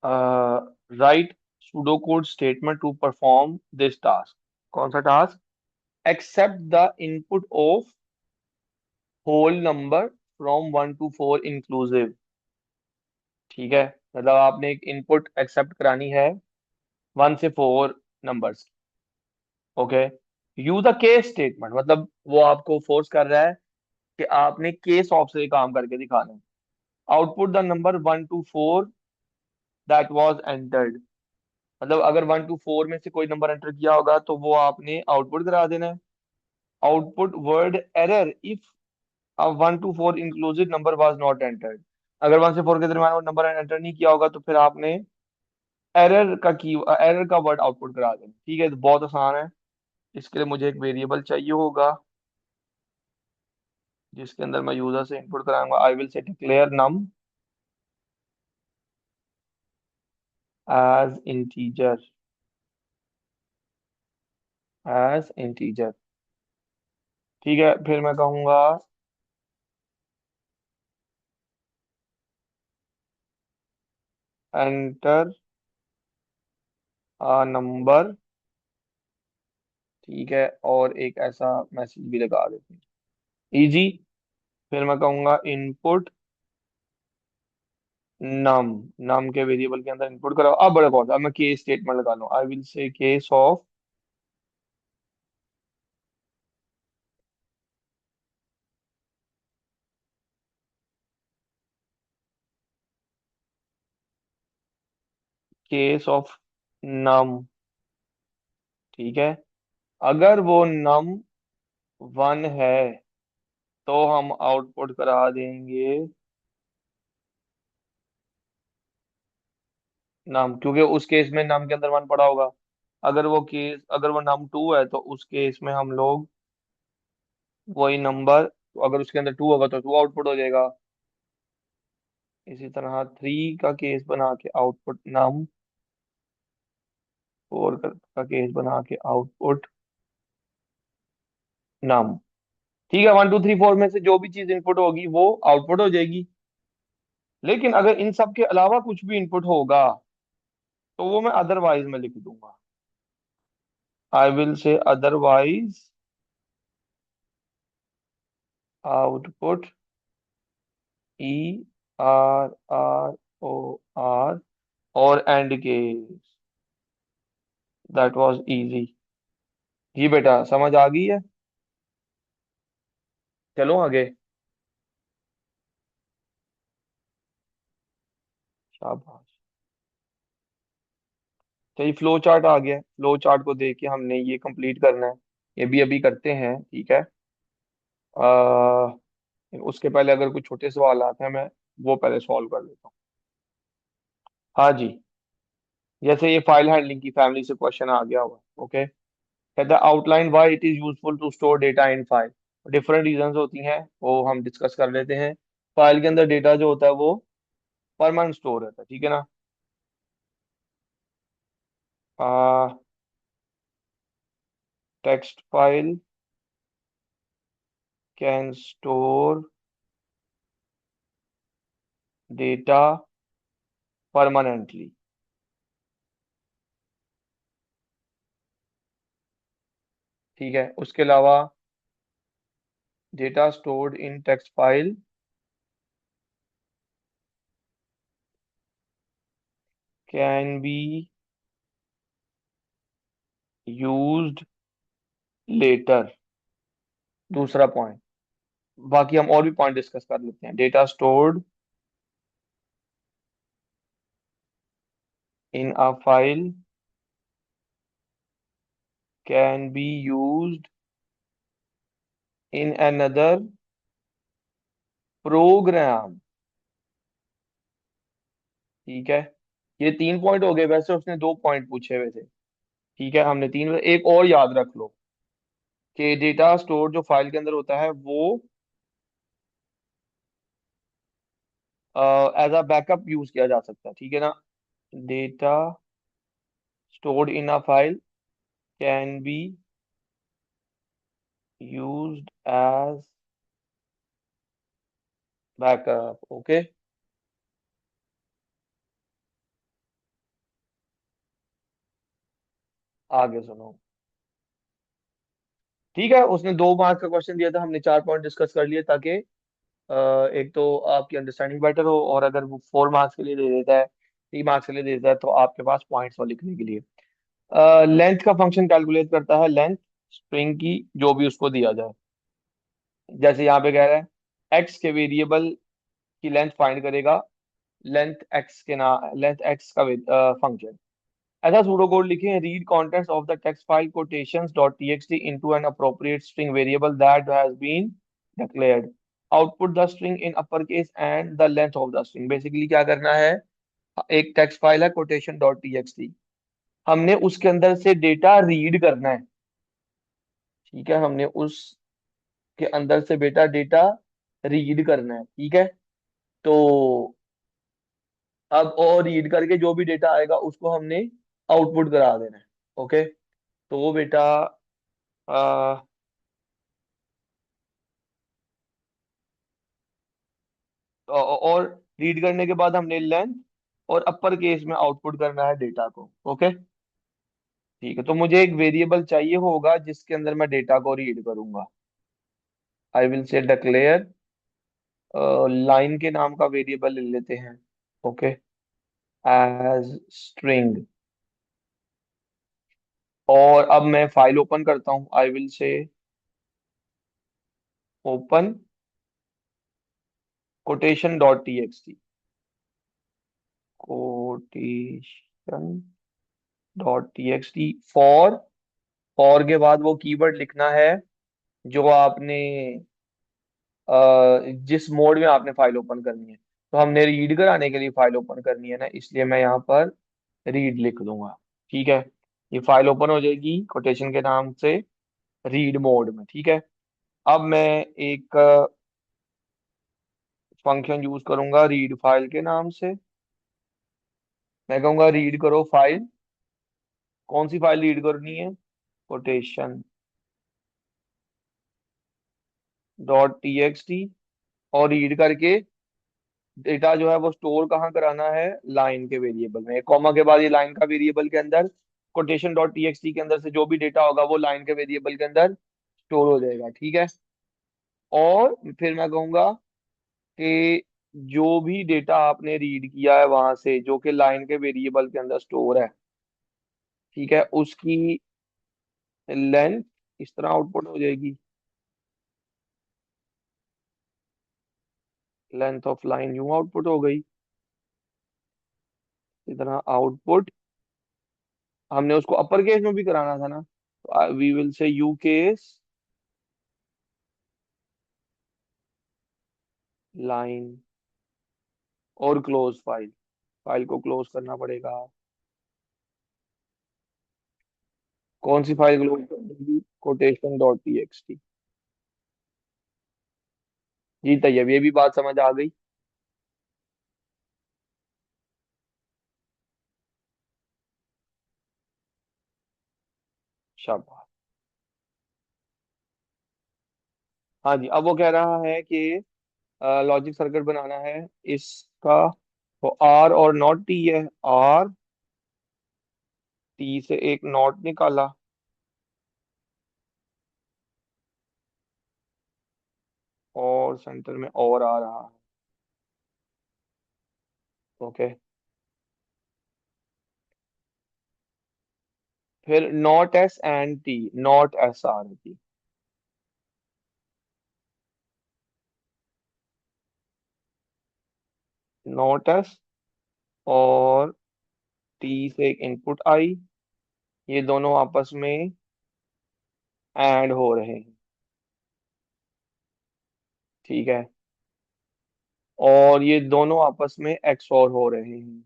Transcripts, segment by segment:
Right pseudo code statement to perform this task. कौन सा task? Accept the input of whole number from 1 to 4 inclusive. ठीक है, मतलब आपने एक इनपुट एक्सेप्ट करानी है 1 से 4 numbers. Okay. Use a case statement, मतलब वो आपको फोर्स कर रहा है कि आपने केस ऑफ से काम करके दिखाना है। Output the number 1 to 4 that was entered, मतलब अगर 1 to 4 में से कोई नंबर एंटर किया होगा तो वो आपने आउटपुट करा देना है। Output word error if a 1 to 4 inclusive number was not entered. अगर 1 से 4 के दरमियान वो नंबर एंटर नहीं किया होगा तो फिर आपने एरर का वर्ड आउटपुट करा देना। ठीक है, तो बहुत आसान है। इसके लिए मुझे एक वेरिएबल चाहिए होगा जिसके अंदर मैं यूजर से इनपुट कराऊंगा। I will say declare num as integer, as integer. ठीक है, फिर मैं कहूंगा एंटर अ नंबर। ठीक है, और एक ऐसा मैसेज भी लगा देते हैं, इजी। फिर मैं कहूंगा इनपुट नम, नम के वेरिएबल के अंदर इनपुट करो। अब बड़ा कौन सा, अब मैं केस स्टेटमेंट लगा लूं। I will say case of, case of num. ठीक है, अगर वो नम 1 है तो हम आउटपुट करा देंगे नम, क्योंकि उस केस में नम के अंदर 1 पड़ा होगा। अगर वो नम 2 है तो उस केस में हम लोग वही नंबर, अगर उसके अंदर 2 होगा तो 2 आउटपुट हो जाएगा। इसी तरह 3 का केस बना के आउटपुट नम, 4 का केस बना के आउटपुट नम। ठीक है, 1 2 3 4 में से जो भी चीज इनपुट होगी वो आउटपुट हो जाएगी। लेकिन अगर इन सब के अलावा कुछ भी इनपुट होगा तो वो मैं अदरवाइज में लिख दूंगा। I will say otherwise output, E R और end case. That was easy. जी बेटा, समझ आ गई है? चलो आगे। शाबाश। चलिए, फ्लो चार्ट आ गया। फ्लो चार्ट को देख के हमने ये कंप्लीट करना है। ये भी अभी करते हैं, ठीक है। आ, उसके पहले अगर कुछ छोटे सवाल आते हैं मैं वो पहले सॉल्व कर लेता हूँ। हाँ जी। जैसे ये फाइल हैंडलिंग की फैमिली से क्वेश्चन आ गया हुआ, ओके। कहता है outline why it is useful to store data in file. Different reasons होती हैं, वो हम डिस्कस कर लेते हैं। फाइल के अंदर डेटा जो होता है वो परमानेंट स्टोर रहता है, ठीक है ना। Text file can store data permanently. ठीक है, उसके अलावा data stored in text file can be used later. दूसरा पॉइंट। बाकी हम और भी पॉइंट डिस्कस कर लेते हैं। Data stored in a file can be used in another program. ठीक है, ये 3 पॉइंट हो गए। वैसे उसने 2 पॉइंट पूछे हुए थे। ठीक है, हमने तीन। एक और याद रख लो कि डेटा स्टोर जो फाइल के अंदर होता है वो एज अ बैकअप यूज किया जा सकता है, ठीक है ना। Data stored in a file can be used as backup, okay. आगे सुनो। ठीक है, उसने 2 मार्क्स का क्वेश्चन दिया था, हमने 4 पॉइंट डिस्कस कर लिए, ताकि एक तो आपकी अंडरस्टैंडिंग बेटर हो, और अगर वो 4 मार्क्स के लिए दे देता है, 3 मार्क्स के लिए दे देता है, तो आपके पास पॉइंट्स हो लिखने के लिए। लेंथ का फंक्शन कैलकुलेट करता है लेंथ स्ट्रिंग की, जो भी उसको दिया जाए। जैसे यहाँ पे कह रहा है एक्स के वेरिएबल की लेंथ फाइंड करेगा, लेंथ एक्स का फंक्शन। ऐसा सूडो कोड लिखें, read contents of the text file quotations dot txt into an appropriate string variable that has been declared, output the string in upper case and the length of the string. Basically क्या करना है, एक text file है quotation dot txt, हमने उसके अंदर से data read करना है। ठीक है, हमने उसके अंदर से बेटा डेटा रीड करना है। ठीक है, तो अब और रीड करके जो भी डेटा आएगा उसको हमने आउटपुट करा देना है। ओके, तो वो बेटा आ, और रीड करने के बाद हमने लेंथ और अपर केस में आउटपुट करना है डेटा को। ओके, ठीक है, तो मुझे एक वेरिएबल चाहिए होगा जिसके अंदर मैं डेटा को रीड करूंगा। I will say declare, line के नाम का वेरिएबल ले लेते हैं। Okay, as string. और अब मैं फाइल ओपन करता हूँ, I will say open quotation dot TXT, quotation dot TXT for के बाद वो कीवर्ड लिखना है जो आपने जिस मोड में आपने फाइल ओपन करनी है। तो हमने रीड कराने के लिए फाइल ओपन करनी है ना, इसलिए मैं यहाँ पर रीड लिख दूंगा। ठीक है, ये फाइल ओपन हो जाएगी कोटेशन के नाम से, रीड मोड में। ठीक है, अब मैं एक फंक्शन यूज करूंगा रीड फाइल के नाम से। मैं कहूंगा रीड करो फाइल। कौन सी फाइल रीड करनी है, कोटेशन डॉट टीएक्सटी, और रीड करके डेटा जो है वो स्टोर कहाँ कराना है, लाइन के वेरिएबल में। कॉमा के बाद ये लाइन का वेरिएबल के अंदर, कोटेशन डॉट टीएक्सटी के अंदर से जो भी डेटा होगा वो लाइन के वेरिएबल के अंदर स्टोर हो जाएगा। ठीक है, और फिर मैं कहूंगा कि जो भी डेटा आपने रीड किया है वहां से, जो कि लाइन के वेरिएबल के अंदर स्टोर है, ठीक है, उसकी लेंथ इस तरह आउटपुट हो जाएगी, लेंथ ऑफ लाइन यूं आउटपुट हो गई। इस तरह आउटपुट, हमने उसको अपर केस में भी कराना था ना, तो we will say you case line, और क्लोज फाइल, फाइल को क्लोज करना पड़ेगा। कौन सी फाइल क्लोज करेगी, कोटेशन डॉट टीएक्सटी। जी तैयब, ये भी बात समझ आ गई। शाबाश। हाँ जी, अब वो कह रहा है कि लॉजिक सर्किट बनाना है इसका, तो आर और नॉट टी है, आर टी से एक नॉट निकाला, और सेंटर में और आ रहा है। ओके, फिर not S and T, not S आ रही थी, नॉट एस और टी से एक इनपुट आई, ये दोनों आपस में ऐड हो रहे हैं। ठीक है, और ये दोनों आपस में एक्सओर हो रहे हैं।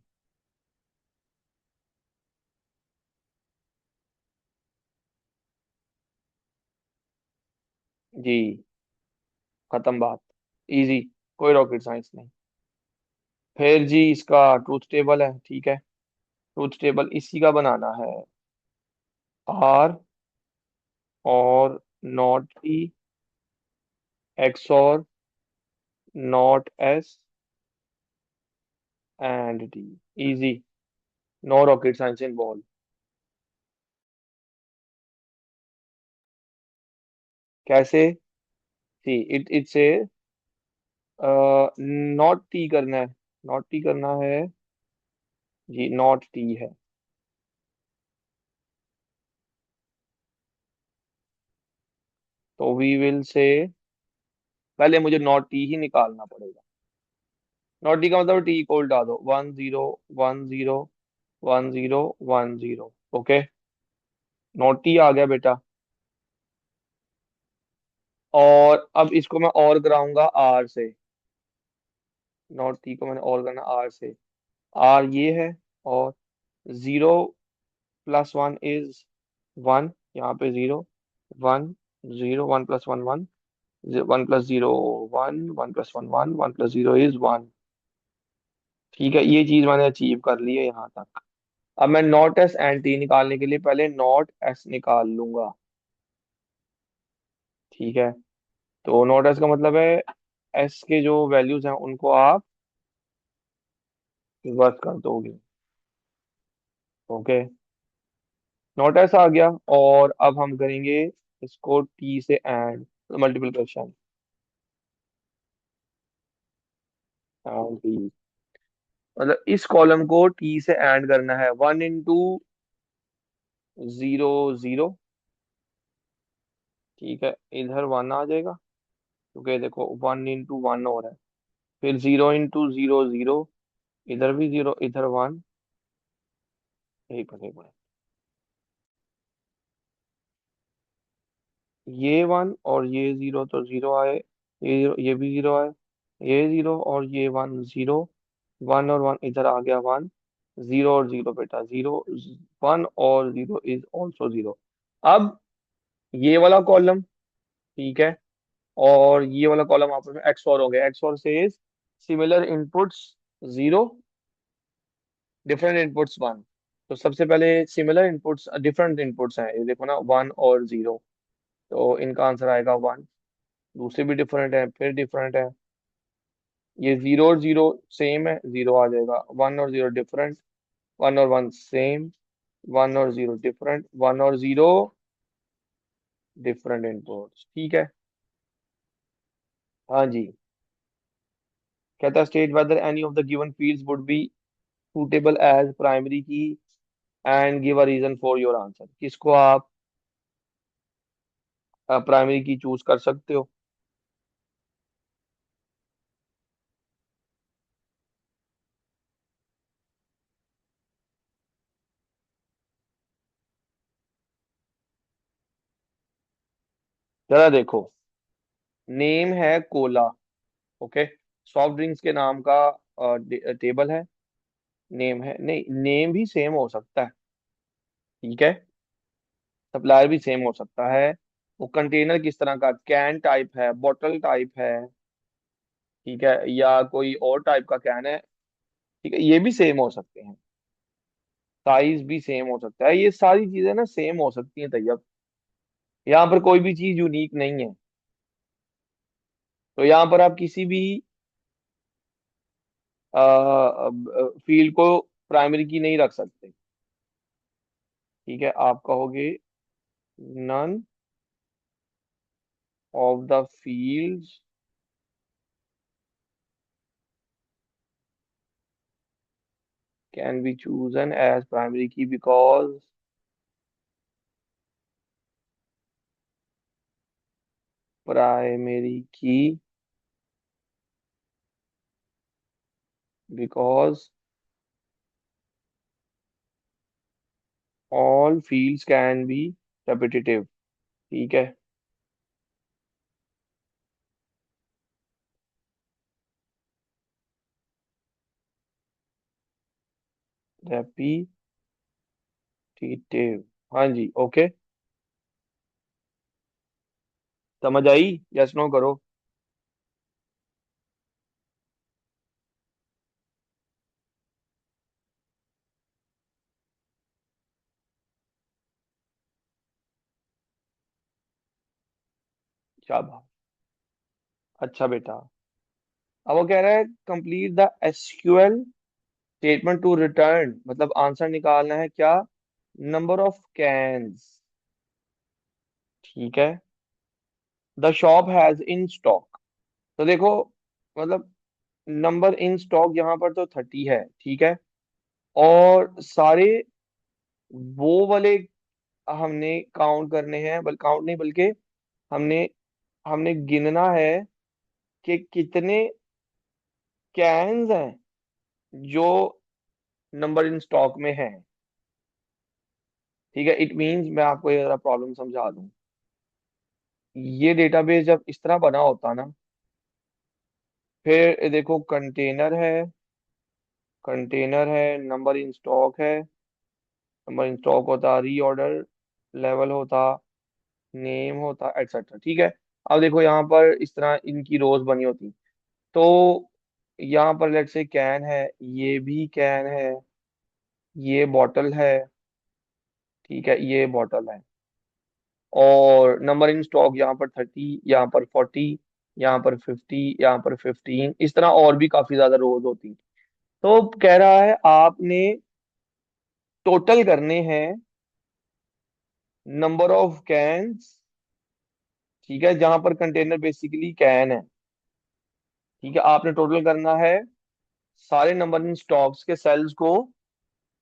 जी, खत्म बात, इजी, कोई रॉकेट साइंस नहीं। फिर जी इसका ट्रूथ टेबल है। ठीक है, ट्रूथ टेबल इसी का बनाना है, R or not T XOR not S and T, easy, no rocket science involve. कैसे? See it say not T करना है, नॉट टी करना है जी, नॉट टी है। तो वी विल से, पहले मुझे नॉट टी ही निकालना पड़ेगा। नॉट टी का मतलब टी इक्वल डाल दो, 10 10 10 10। ओके, नॉट टी आ गया बेटा। और अब इसको मैं और कराऊंगा आर से। नॉट टी को मैंने और करना आर से। आर ये है, और 0 + 1 इज 1, यहाँ पे 0 1 0 1 + 1 1, 1 + 0 1, 1 + 1 1, 1 + 0 इज 1। ठीक है, ये चीज मैंने अचीव कर ली है यहाँ तक। अब मैं नॉट एस एंड टी निकालने के लिए पहले नॉट एस निकाल लूंगा। ठीक है, तो नॉट एस का मतलब है एस के जो वैल्यूज हैं उनको आप रिवर्स कर दोगे। ओके, नॉट एस आ गया। और अब हम करेंगे इसको टी से एंड, मल्टीप्लिकेशन एंड टी। मतलब इस कॉलम को टी से ऐड करना है, 1 × 0 0। ठीक है, इधर 1 आ जाएगा, क्योंकि देखो 1 × 1 हो रहा है। फिर 0 × 0 0, इधर भी 0, इधर 1। एक मिनट, ये 1 और ये 0 तो 0 आए, ये भी 0 आए, ये 0 और ये 1 0। 1 और 1 इधर आ गया 1। 0 और 0 बेटा 0, 1 और 0 इज ऑल्सो 0। अब ये वाला कॉलम, ठीक है, और ये वाला कॉलम आपस में एक्स और हो गया। एक्स और से सिमिलर इनपुट्स 0, डिफरेंट इनपुट्स 1। तो सबसे पहले सिमिलर इनपुट्स डिफरेंट इनपुट्स हैं, ये देखो ना, 1 और 0। तो इनका आंसर आएगा 1। दूसरे भी डिफरेंट है, फिर डिफरेंट है। ये 0 और 0 सेम है, 0 आ जाएगा। 1 और 0 डिफरेंट, 1 और 1 सेम, 1 और 0 डिफरेंट, 1 और 0 डिफरेंट इनपुट्स। ठीक है, हाँ जी। कहता है state whether any of the given fields would be suitable as primary key and give a reason for your answer. किसको आप प्राइमरी की चूज कर सकते हो? जरा देखो, नेम है कोला। ओके, सॉफ्ट ड्रिंक्स के नाम का टेबल है। नेम है, नहीं नेम भी सेम हो सकता है। ठीक है, सप्लायर भी सेम हो सकता है। वो कंटेनर किस तरह का, कैन टाइप है, बॉटल टाइप है, ठीक है, या कोई और टाइप का कैन है। ठीक है, ये भी सेम हो सकते हैं। साइज भी सेम हो सकता है, ये सारी चीजें ना सेम हो सकती हैं तैयब। यहाँ पर कोई भी चीज यूनिक नहीं है। तो यहाँ पर आप किसी भी फील्ड को प्राइमरी की नहीं रख सकते। ठीक है, आप कहोगे none of the fields can be chosen as primary key because primary key because all fields can be repetitive. ठीक है, रेपिटेटिव। हाँ जी, ओके। समझ आई? यस नो करो। शाबाश, अच्छा बेटा। अब वो कह रहा है complete the SQL statement to return, मतलब आंसर निकालना है क्या, नंबर ऑफ कैन्स। ठीक है, the shop has in stock. तो देखो, मतलब नंबर इन स्टॉक यहाँ पर तो 30 है, ठीक है। और सारे वो वाले हमने काउंट करने हैं, बल काउंट नहीं बल्कि हमने हमने गिनना है कि कितने कैन्स हैं जो नंबर इन स्टॉक में है। ठीक है, इट मींस मैं आपको ये जरा प्रॉब्लम समझा दूं। ये डेटाबेस जब इस तरह बना होता ना, फिर देखो कंटेनर है, नंबर इन स्टॉक है, नंबर इन स्टॉक होता, रीऑर्डर लेवल होता, नेम होता, एटसेट्रा। ठीक है। अब देखो यहाँ पर इस तरह इनकी रोज बनी होती। तो यहाँ पर लेट्स से कैन है, ये भी कैन है, ये बॉटल है, ठीक है, ये बॉटल है। और नंबर इन स्टॉक यहाँ पर 30, यहाँ पर 40, यहाँ पर 50, यहाँ पर 15, इस तरह और भी काफी ज्यादा रोज होती। तो कह रहा है आपने टोटल करने हैं नंबर ऑफ कैन्स, ठीक है, जहां पर कंटेनर बेसिकली कैन है। ठीक है, आपने टोटल करना है सारे नंबर इन स्टॉक्स के सेल्स को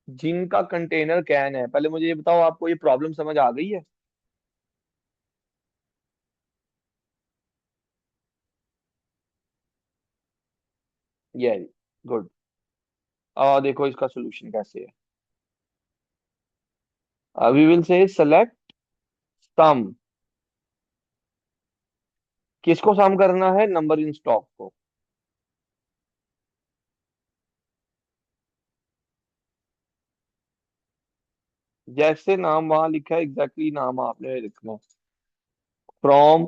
जिनका कंटेनर कैन है। पहले मुझे ये बताओ, आपको ये प्रॉब्लम समझ आ गई है? ये गुड। देखो इसका सोल्यूशन कैसे है। वी विल से सेलेक्ट सम। किसको सम करना है? नंबर इन स्टॉक को। जैसे नाम वहां लिखा है एग्जैक्टली नाम आपने लिखना है। फ्रॉम,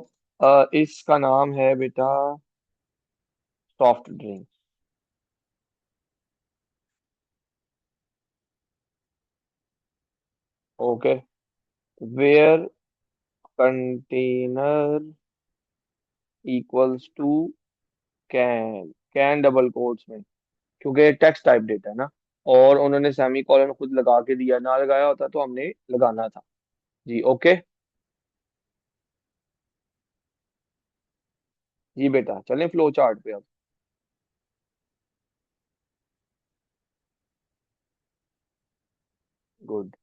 इसका नाम है बेटा soft drink. Okay. Where container equals to can, can double quotes में, क्योंकि टेक्स्ट टाइप डेटा है ना। और उन्होंने सेमी कॉलन खुद लगा के दिया, ना लगाया होता तो हमने लगाना था। जी ओके। जी बेटा, चलें फ्लो चार्ट पे अब। गुड।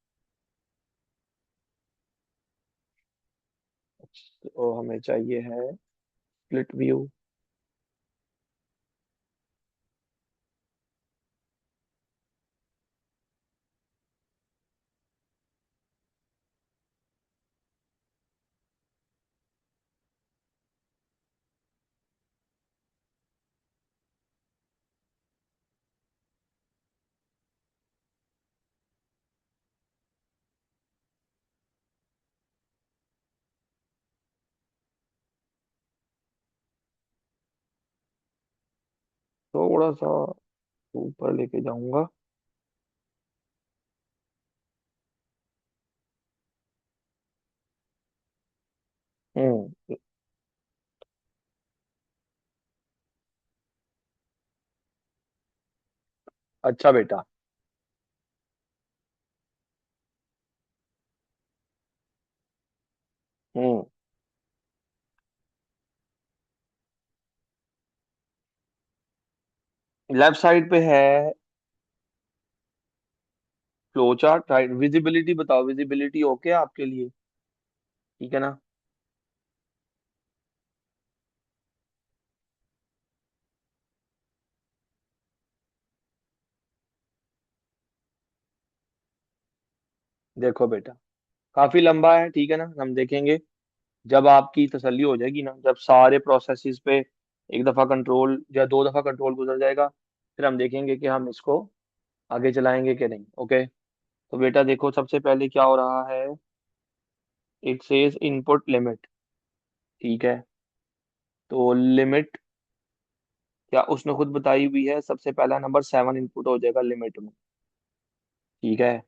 तो हमें चाहिए है स्प्लिट व्यू। थोड़ा सा ऊपर लेके जाऊंगा। हम्म। अच्छा बेटा। हम्म। लेफ्ट साइड पे है फ्लो चार्ट, राइट। विजिबिलिटी बताओ, विजिबिलिटी ओके आपके लिए? ठीक है ना? देखो बेटा, काफी लंबा है, ठीक है ना, हम देखेंगे जब आपकी तसल्ली हो जाएगी ना, जब सारे प्रोसेसेस पे एक दफा कंट्रोल या दो दफा कंट्रोल गुजर जाएगा, फिर हम देखेंगे कि हम इसको आगे चलाएंगे कि नहीं। ओके। तो बेटा देखो, सबसे पहले क्या हो रहा है, इट सेज इनपुट लिमिट। ठीक है। तो लिमिट क्या उसने खुद बताई हुई है, सबसे पहला नंबर 7 इनपुट हो जाएगा लिमिट में। ठीक है।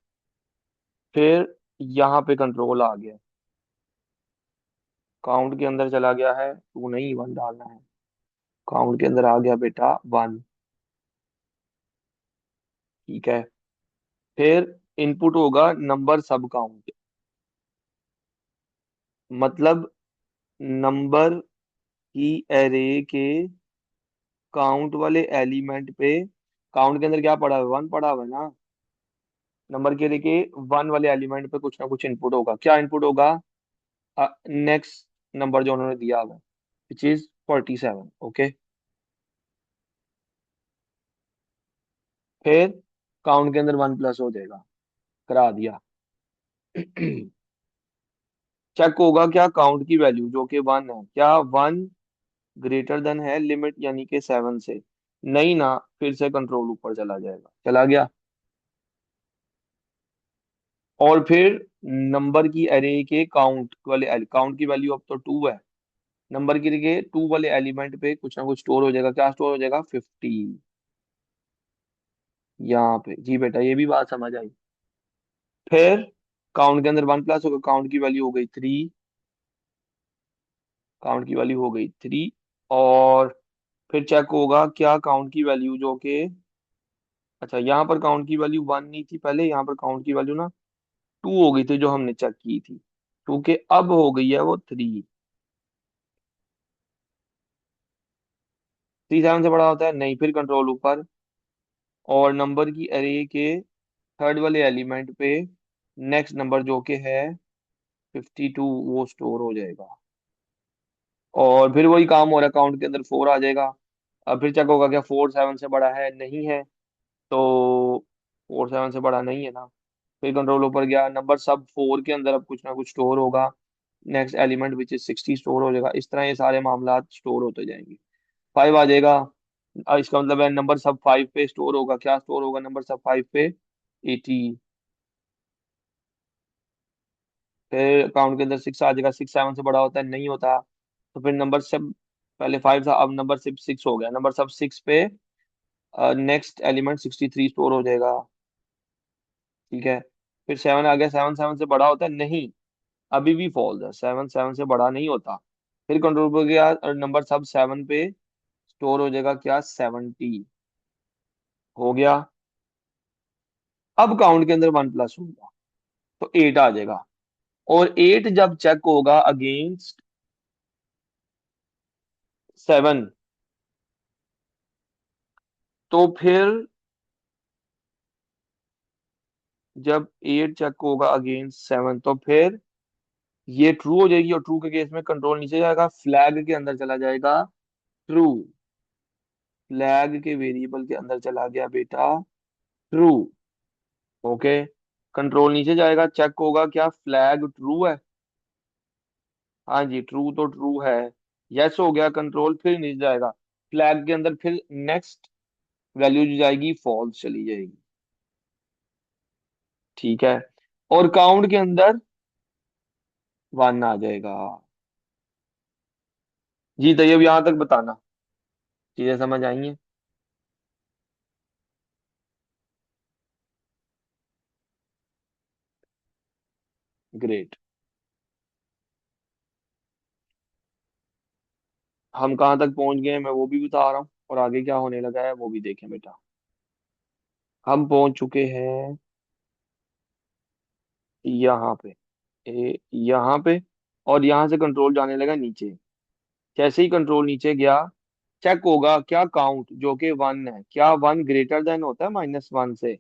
फिर यहाँ पे कंट्रोल आ गया, काउंट के अंदर चला गया है, टू नहीं 1 डालना है। काउंट के अंदर आ गया बेटा 1। ठीक है। फिर इनपुट होगा नंबर सब काउंट, मतलब नंबर की एरे के काउंट वाले एलिमेंट पे, काउंट के अंदर क्या पड़ा हुआ है, वन पड़ा हुआ है ना। नंबर के एरे के वन वाले एलिमेंट पे कुछ ना कुछ इनपुट होगा, क्या इनपुट होगा, नेक्स्ट नंबर जो उन्होंने दिया हुआ है, विच इज 47। ओके, फिर काउंट के अंदर वन प्लस हो जाएगा, करा दिया। चेक होगा क्या काउंट की वैल्यू जो कि वन है, क्या वन ग्रेटर देन है लिमिट यानी कि सेवन से, नहीं ना, फिर से कंट्रोल ऊपर चला जाएगा, चला गया। और फिर नंबर की एरे के काउंट वाले, काउंट की वैल्यू अब तो टू है, नंबर के टू वाले एलिमेंट पे कुछ ना कुछ स्टोर हो जाएगा, क्या स्टोर हो जाएगा, 50। यहाँ पे जी बेटा, ये भी बात समझ आई। फिर काउंट के अंदर वन प्लस होगा, काउंट की वैल्यू हो गई थ्री, काउंट की वैल्यू हो गई थ्री। और फिर चेक होगा क्या काउंट की वैल्यू जो कि, अच्छा यहाँ पर काउंट की वैल्यू वन नहीं थी पहले, यहाँ पर काउंट की वैल्यू ना टू हो गई थी जो हमने चेक की थी, क्योंकि अब हो गई है वो थ्री। थ्री सेवन से बड़ा होता है नहीं, फिर कंट्रोल ऊपर, और नंबर की अरे के थर्ड वाले एलिमेंट पे नेक्स्ट नंबर जो कि है 52 वो स्टोर हो जाएगा। और फिर वही काम हो रहा है, काउंट के अंदर फोर आ जाएगा। अब फिर चेक होगा क्या फोर सेवन से बड़ा है, नहीं है, तो फोर सेवन से बड़ा नहीं है ना, फिर कंट्रोल ऊपर गया, नंबर सब फोर के अंदर अब कुछ ना कुछ स्टोर होगा, next element which is 60 store हो जाएगा, इस तरह ये सारे मामला स्टोर होते जाएंगे। फाइव आ जाएगा, इसका मतलब है नंबर सब फाइव पे स्टोर होगा, क्या स्टोर होगा नंबर सब फाइव पे, 80। फिर अकाउंट के अंदर सिक्स आ जाएगा, सिक्स सेवन से बड़ा होता है, नहीं होता, तो फिर नंबर सब, पहले फाइव था अब नंबर सिर्फ सिक्स हो गया, नंबर सब सिक्स पे नेक्स्ट एलिमेंट 63 स्टोर हो जाएगा। ठीक है, फिर सेवन आ गया, सेवन सेवन से बड़ा होता है, नहीं, अभी भी फॉल्स है, सेवन सेवन से बड़ा नहीं होता। फिर कंट्रोल पर गया और नंबर सब सेवन पे स्टोर हो जाएगा, क्या 70 हो गया। अब काउंट के अंदर वन प्लस होगा तो एट आ जाएगा, और एट जब चेक होगा अगेंस्ट सेवन, तो फिर जब एट चेक होगा अगेंस्ट सेवन, तो फिर ये ट्रू हो जाएगी, और ट्रू के केस में कंट्रोल नीचे जाएगा, फ्लैग के अंदर चला जाएगा ट्रू, फ्लैग के वेरिएबल के अंदर चला गया बेटा ट्रू। ओके, कंट्रोल नीचे जाएगा, चेक होगा क्या फ्लैग ट्रू है, हाँ जी ट्रू तो ट्रू है, यस हो गया, कंट्रोल फिर नीचे जाएगा, फ्लैग के अंदर फिर नेक्स्ट वैल्यू जो जाएगी फॉल्स चली जाएगी। ठीक है, और काउंट के अंदर वन आ जाएगा। जी तैयब यहां तक बताना, चीजें समझ आई हैं। ग्रेट, हम कहाँ तक पहुंच गए हैं मैं वो भी बता रहा हूँ, और आगे क्या होने लगा है वो भी देखें बेटा। हम पहुंच चुके हैं यहाँ पे, यहाँ पे, और यहाँ से कंट्रोल जाने लगा नीचे, जैसे ही कंट्रोल नीचे गया, चेक होगा क्या काउंट जो कि वन है, क्या वन ग्रेटर देन होता है माइनस वन से,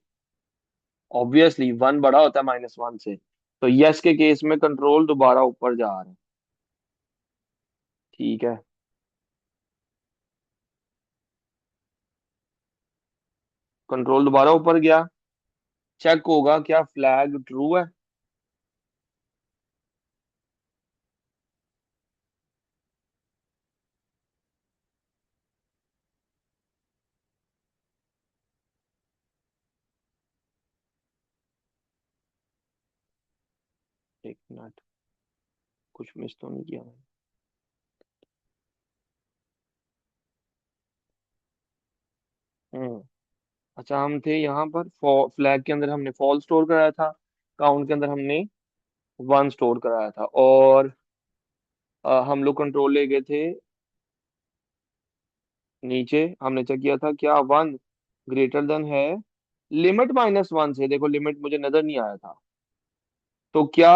ऑब्वियसली वन बड़ा होता है माइनस वन से, तो यस के केस में कंट्रोल दोबारा ऊपर जा रहा है। ठीक है, कंट्रोल दोबारा ऊपर गया, चेक होगा क्या फ्लैग ट्रू है, एक मिनट, कुछ मिस तो नहीं किया मैंने। हम्म, अच्छा हम थे यहाँ पर, फ्लैग के अंदर हमने फॉल स्टोर कराया था, काउंट के अंदर हमने वन स्टोर कराया था, और हम लोग कंट्रोल ले गए थे नीचे, हमने चेक किया था क्या वन ग्रेटर देन है लिमिट माइनस वन से, देखो लिमिट मुझे नजर नहीं आया था, तो क्या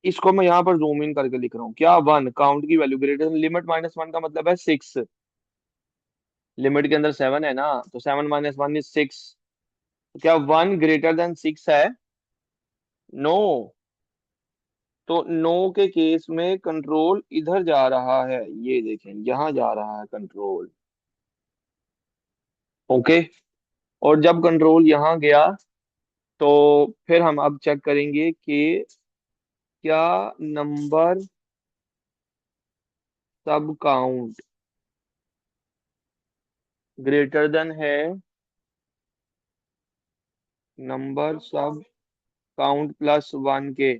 इसको मैं यहाँ पर जूम इन करके लिख रहा हूँ। क्या वन काउंट की value greater, limit minus one का मतलब है सिक्स। लिमिट के अंदर सेवन है ना, तो seven minus one is six. तो क्या वन ग्रेटर देन सिक्स है? नो। तो नो के केस में कंट्रोल इधर जा रहा है, ये देखें यहाँ जा रहा है कंट्रोल। ओके। और जब कंट्रोल यहाँ गया, तो फिर हम अब चेक करेंगे कि क्या नंबर सब काउंट ग्रेटर देन है नंबर सब काउंट प्लस वन के।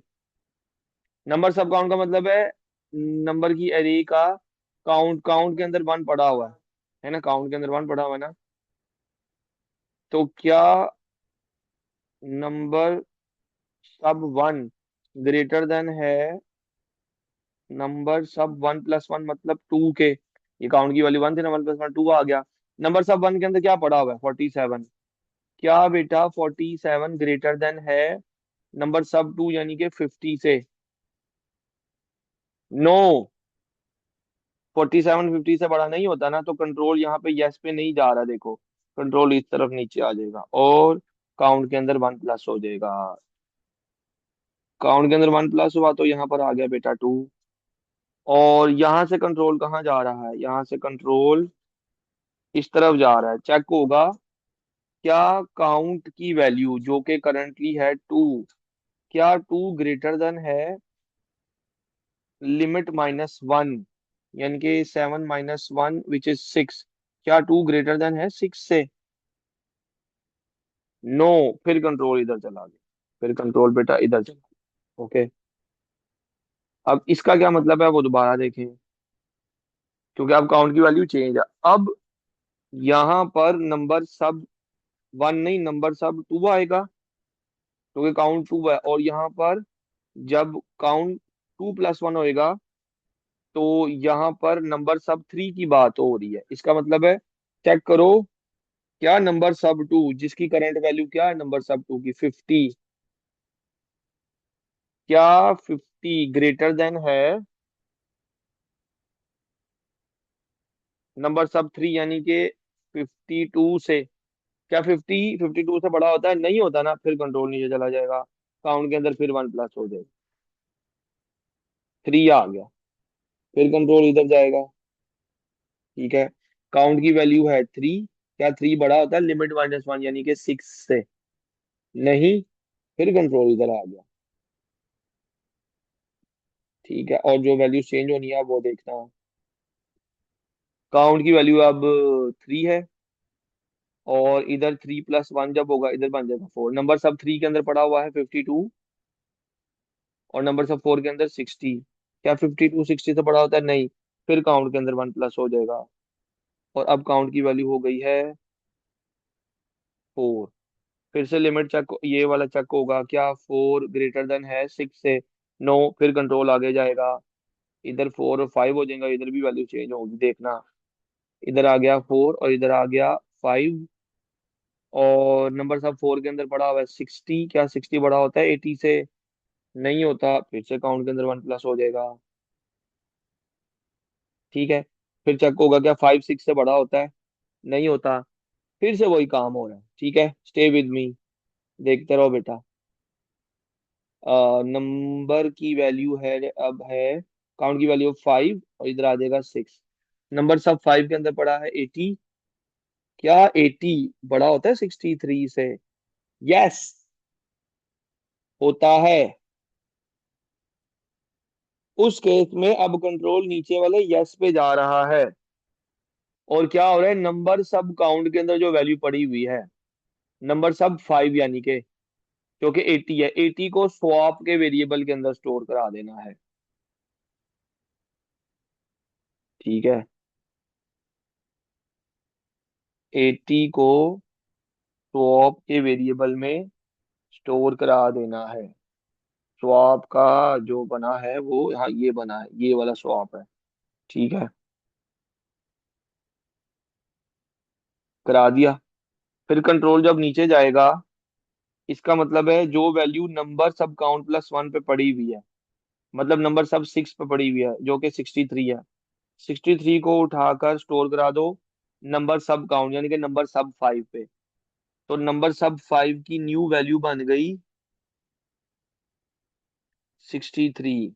नंबर सब काउंट का मतलब है नंबर की एरे का काउंट, काउंट के अंदर वन पड़ा हुआ है ना, काउंट के अंदर वन पड़ा हुआ है ना। तो क्या नंबर सब वन ग्रेटर देन है नंबर सब वन प्लस वन मतलब टू के। ये काउंट की वैल्यू वन थी ना, वन प्लस वन टू आ गया। नंबर सब वन के अंदर क्या पड़ा हुआ है? 47। क्या बेटा 47 ग्रेटर देन है नंबर सब टू यानी कि 50 से? नो। 47 50 से बड़ा नहीं होता ना, तो कंट्रोल यहाँ पे यस पे नहीं जा रहा, देखो कंट्रोल इस तरफ नीचे आ जाएगा और काउंट के अंदर वन प्लस हो जाएगा। काउंट के अंदर वन प्लस हुआ तो यहाँ पर आ गया बेटा टू। और यहाँ से कंट्रोल कहाँ जा रहा है? यहाँ से कंट्रोल इस तरफ जा रहा है। चेक होगा क्या काउंट की वैल्यू जो कि करंटली है टू, क्या टू ग्रेटर देन है लिमिट माइनस वन, यानी कि seven minus one which is six. क्या टू ग्रेटर देन है सिक्स से? नो। फिर कंट्रोल इधर चला गया, फिर कंट्रोल बेटा इधर चला। ओके। अब इसका क्या मतलब है वो दोबारा देखें, क्योंकि अब काउंट की वैल्यू चेंज है। अब यहाँ पर नंबर सब वन नहीं, नंबर सब टू आएगा, क्योंकि काउंट टू है। और यहाँ पर जब काउंट टू प्लस वन होएगा, तो यहाँ पर नंबर सब थ्री की बात हो रही है। इसका मतलब है, चेक करो, क्या नंबर सब टू जिसकी करंट वैल्यू क्या है नंबर सब टू की 50, क्या 50 ग्रेटर देन है नंबर सब थ्री यानी कि 52 से? क्या 52 से बड़ा होता है? नहीं होता ना, फिर कंट्रोल नीचे चला जाएगा, काउंट के अंदर फिर वन प्लस हो जाएगा, थ्री आ गया, फिर कंट्रोल इधर जाएगा। ठीक है। काउंट की वैल्यू है थ्री, क्या थ्री बड़ा होता है लिमिट माइनस वन यानी कि सिक्स से? नहीं, फिर कंट्रोल इधर आ गया। ठीक है, और जो वैल्यू चेंज होनी है वो देखना। काउंट की वैल्यू अब थ्री है, और इधर थ्री प्लस वन जब होगा इधर बन जाएगा फोर। नंबर सब थ्री के अंदर पड़ा हुआ है 52, और नंबर सब फोर के अंदर 60। क्या 52 60 से बड़ा होता है? नहीं, फिर काउंट के अंदर वन प्लस हो जाएगा। और अब काउंट की वैल्यू हो गई है फोर। फिर से लिमिट चेक, ये वाला चेक होगा, क्या फोर ग्रेटर देन है सिक्स से? नो, फिर कंट्रोल आगे जाएगा, इधर फोर और फाइव हो जाएगा, इधर भी वैल्यू चेंज होगी देखना। इधर आ गया फोर और इधर आ गया फाइव, और नंबर सब फोर के अंदर पड़ा हुआ है 60। क्या 60 बड़ा होता है 80 से? नहीं होता, फिर से काउंट के अंदर वन प्लस हो जाएगा। ठीक है। फिर चेक होगा, क्या फाइव सिक्स से बड़ा होता है? नहीं होता, फिर से वही काम हो रहा है। ठीक है, स्टे विद मी, देखते रहो बेटा। नंबर की वैल्यू है, अब है काउंट की वैल्यू फाइव और इधर आ जाएगा सिक्स। नंबर सब फाइव के अंदर पड़ा है 80। क्या 80 बड़ा होता है 63 से? यस, होता है। उस केस में अब कंट्रोल नीचे वाले यस पे जा रहा है, और क्या हो रहा है, नंबर सब काउंट के अंदर जो वैल्यू पड़ी हुई है नंबर सब फाइव यानी के, क्योंकि 80 है, 80 को स्वैप के वेरिएबल के अंदर स्टोर करा देना है। ठीक है, 80 को स्वैप के वेरिएबल में स्टोर करा देना है। स्वैप का जो बना है वो यहाँ ये बना है, ये वाला स्वैप है। ठीक है, करा दिया। फिर कंट्रोल जब नीचे जाएगा, इसका मतलब है जो वैल्यू नंबर सब काउंट प्लस वन पे पड़ी हुई है मतलब नंबर सब 6 पे पड़ी हुई है जो कि 63 है। 63 को उठाकर स्टोर करा दो नंबर सब काउंट यानी कि नंबर सब 5 पे। तो नंबर सब 5 की न्यू वैल्यू बन गई 63।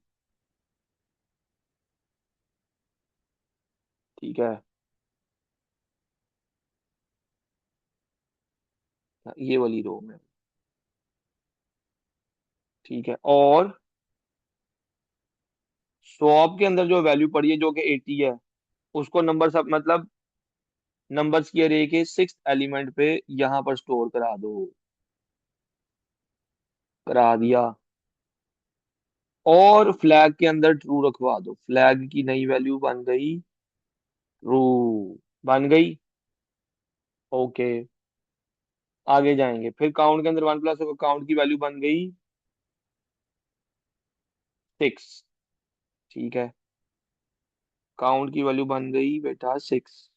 ठीक है, ये वाली रो में। ठीक है, और स्वैप के अंदर जो वैल्यू पड़ी है जो कि 80 है, उसको नंबर सब मतलब नंबर्स की अरे के 6th एलिमेंट पे यहाँ पर स्टोर करा दो। करा दिया। और फ्लैग के अंदर ट्रू रखवा दो, फ्लैग की नई वैल्यू बन गई ट्रू। बन गई। ओके, आगे जाएंगे फिर काउंट के अंदर 1 प्लस काउंट की वैल्यू बन गई 6। ठीक है, काउंट की वैल्यू बन गई बेटा 6।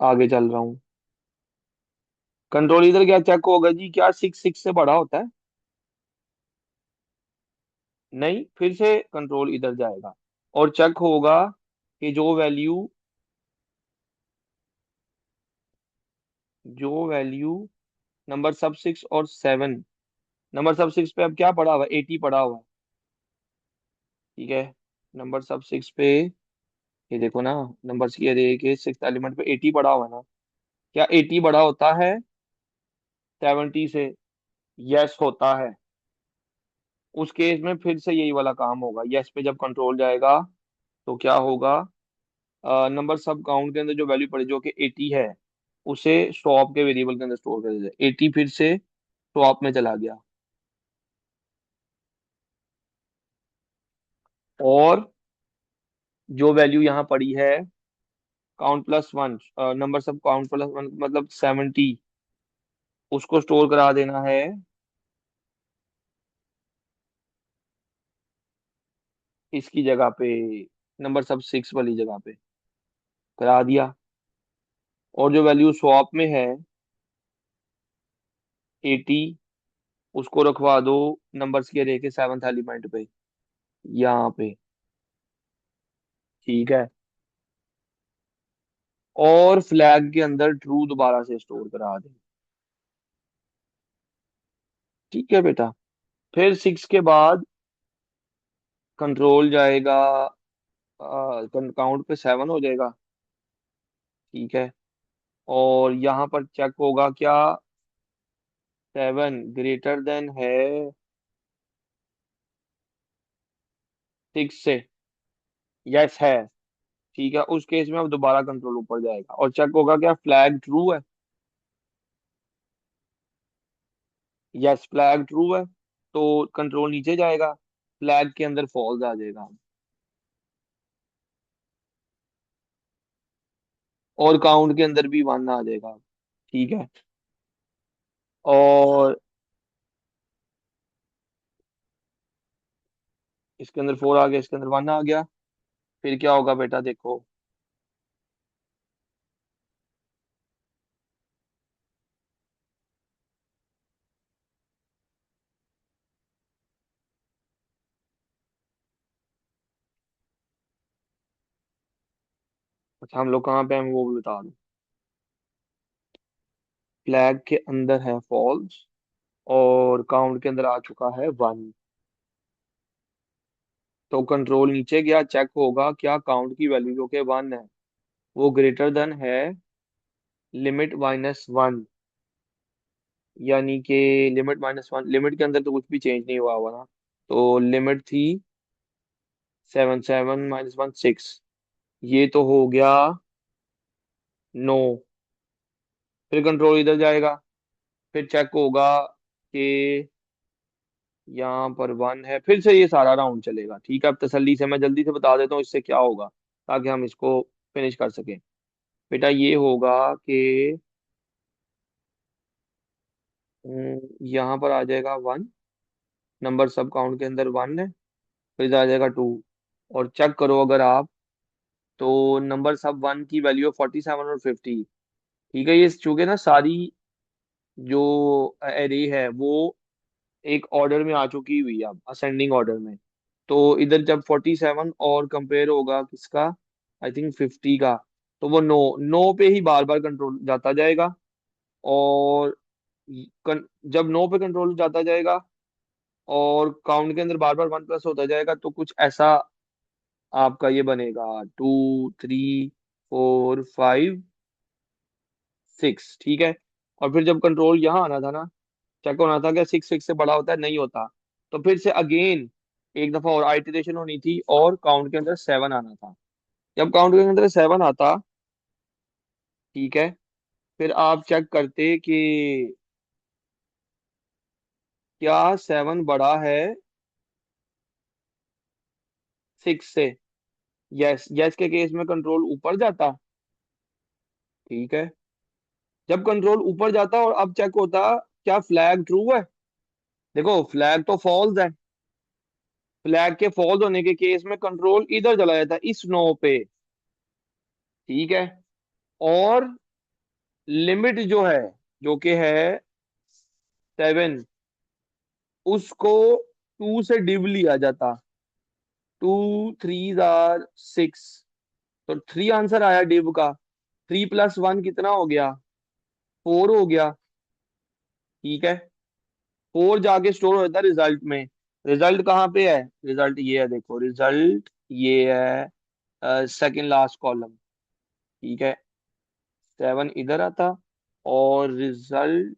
आगे चल रहा हूँ। कंट्रोल इधर क्या चेक होगा जी, क्या 6 6 से बड़ा होता है? नहीं, फिर से कंट्रोल इधर जाएगा और चेक होगा कि जो वैल्यू नंबर सब 6 और 7, नंबर सब 6 पे अब क्या पड़ा हुआ है? 80 पड़ा हुआ है। ठीक है, नंबर सब 6 पे ये देखो ना, नंबर्स की अरे के 6th एलिमेंट पे 80 पड़ा हुआ है ना। क्या 80 बड़ा होता है 70 से? यस होता है। उस केस में फिर से यही वाला काम होगा, यस पे जब कंट्रोल जाएगा तो क्या होगा, नंबर सब काउंट के अंदर जो वैल्यू पड़ी जो कि 80 है, उसे स्वैप के वेरिएबल के अंदर स्टोर कर दीजिए। 80 फिर से स्वैप में चला गया। और जो वैल्यू यहाँ पड़ी है काउंट+1, नंबर सब काउंट+1 मतलब 70, उसको स्टोर करा देना है इसकी जगह पे, नंबर सब 6 वाली जगह पे। करा दिया। और जो वैल्यू स्वैप में है 80, उसको रखवा दो नंबर्स के अरे के 7th एलिमेंट पे, यहाँ पे। ठीक है, और फ्लैग के अंदर ट्रू दोबारा से स्टोर करा दे। ठीक है बेटा, फिर 6 के बाद कंट्रोल जाएगा, काउंट पे 7 हो जाएगा। ठीक है, और यहाँ पर चेक होगा क्या 7 ग्रेटर देन है 6 से? यस है। ठीक है, उस केस में अब दोबारा कंट्रोल ऊपर जाएगा और चेक होगा क्या फ्लैग ट्रू है? यस, फ्लैग ट्रू है। तो कंट्रोल नीचे जाएगा, फ्लैग के अंदर फॉल्स आ जाएगा और काउंट के अंदर भी 1 आ जाएगा। ठीक है, और इसके अंदर 4 आ गया, इसके अंदर 1 आ गया। फिर क्या होगा बेटा देखो। अच्छा, हम लोग कहाँ पे हैं वो भी बता दो। फ्लैग के अंदर है फॉल्स और काउंट के अंदर आ चुका है 1। तो कंट्रोल नीचे गया, चेक होगा क्या काउंट की वैल्यू जो कि 1 है वो ग्रेटर देन है लिमिट -1। यानी कि लिमिट-1, लिमिट के अंदर तो कुछ भी चेंज नहीं हुआ हुआ ना। तो लिमिट थी 7 7 -1 6, ये तो हो गया 9। फिर कंट्रोल इधर जाएगा, फिर चेक होगा कि यहाँ पर 1 है, फिर से ये सारा राउंड चलेगा। ठीक है, अब तसल्ली से मैं जल्दी से बता देता हूँ इससे क्या होगा ताकि हम इसको फिनिश कर सकें। बेटा ये होगा कि यहाँ पर आ जाएगा 1, नंबर सब काउंट के अंदर 1 है, फिर आ जाएगा 2। और चेक करो अगर आप, तो नंबर सब 1 की वैल्यू है 47 और 50। ठीक है, ये चूंकि ना सारी जो एरे है वो एक ऑर्डर में आ चुकी हुई है अब असेंडिंग ऑर्डर में। तो इधर जब 47 और कंपेयर होगा किसका, आई थिंक 50 का, तो वो नो नो पे ही बार बार कंट्रोल जाता जाएगा। और जब नो पे कंट्रोल जाता जाएगा और काउंट के अंदर बार बार वन प्लस होता जाएगा, तो कुछ ऐसा आपका ये बनेगा, 2 3 4 5 6, ठीक है। और फिर जब कंट्रोल यहाँ आना था ना, चेक होना था कि 6 6 से बड़ा होता है, नहीं होता, तो फिर से अगेन एक दफा और आइटरेशन होनी थी और काउंट के अंदर 7 आना था। जब काउंट के अंदर 7 आता, ठीक है, फिर आप चेक करते कि क्या 7 बड़ा है 6 से। यस, यस के केस में कंट्रोल ऊपर जाता, ठीक है। जब कंट्रोल ऊपर जाता और अब चेक होता क्या फ्लैग ट्रू है। देखो फ्लैग तो फॉल्स है, फ्लैग के फॉल्स होने के केस में कंट्रोल इधर चला जाता है इस नो पे, ठीक है। और लिमिट जो है, जो कि है 7, उसको 2 से डिव लिया जाता। 2 3 6, तो 3 आंसर आया डिव का। 3 + 1 कितना हो गया, 4 हो गया, ठीक है। 4 जाके स्टोर हो जाता है रिजल्ट में। रिजल्ट कहाँ पे है, रिजल्ट ये है, देखो रिजल्ट ये है, सेकंड लास्ट कॉलम, ठीक है। 7 इधर आता और रिजल्ट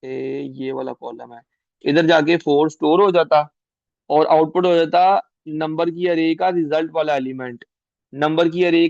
ये वाला कॉलम है, इधर जाके 4 स्टोर हो जाता और आउटपुट हो जाता नंबर की अरे का रिजल्ट वाला एलिमेंट। नंबर की अरे